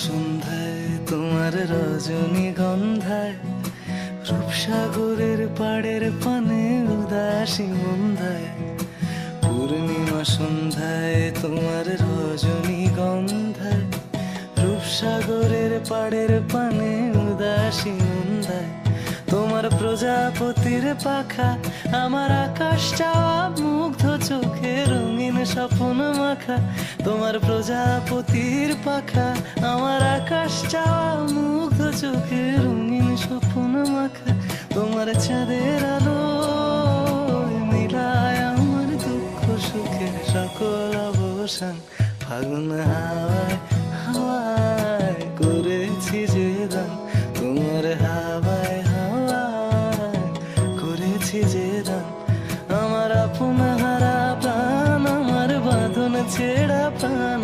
সন্ধ্যায় তোমার রজনীগন্ধায় রূপসাগরের পাড়ের পানে উদাসী মন্দায়। পূর্ণিমা সন্ধ্যায় তোমার রজনীগন্ধায় রূপসাগরের পাড়ের পানে উদাসী মন্দায়। তোমার প্রজাপতির পাখা আমার আকাশ চাওয়া মুগ্ধ চোখে রঙিন স্বপ্ন মাখা। তোমার প্রজাপতির পাখা আমার আকাশ চাওয়া মুগ্ধ চোখে রঙিন স্বপ্ন মাখা। তোমার চাঁদের আলো মিলায় আমার দুঃখ সুখের সকল অবসান। ফাগুন হাওয়ায় হাওয়ায় করেছি যে দান, তোমার হাওয়ায় হাওয়ায় করেছি যে দান। আমার আপন হারা প্রাণ, আমার বাঁধন ছেঁড়া প্রাণ